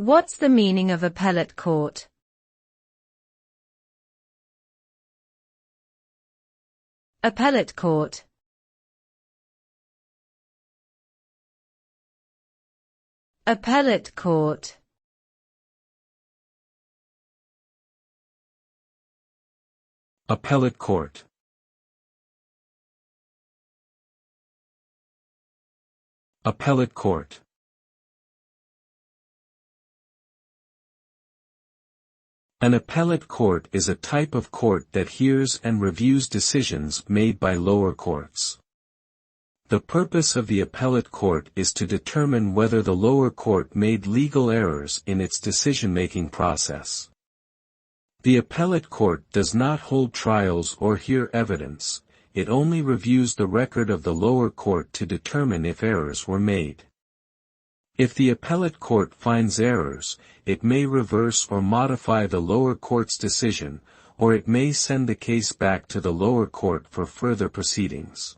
What's the meaning of appellate court? Appellate court. Appellate court. Appellate court. Appellate court. An appellate court is a type of court that hears and reviews decisions made by lower courts. The purpose of the appellate court is to determine whether the lower court made legal errors in its decision-making process. The appellate court does not hold trials or hear evidence, it only reviews the record of the lower court to determine if errors were made. If the appellate court finds errors, it may reverse or modify the lower court's decision, or it may send the case back to the lower court for further proceedings.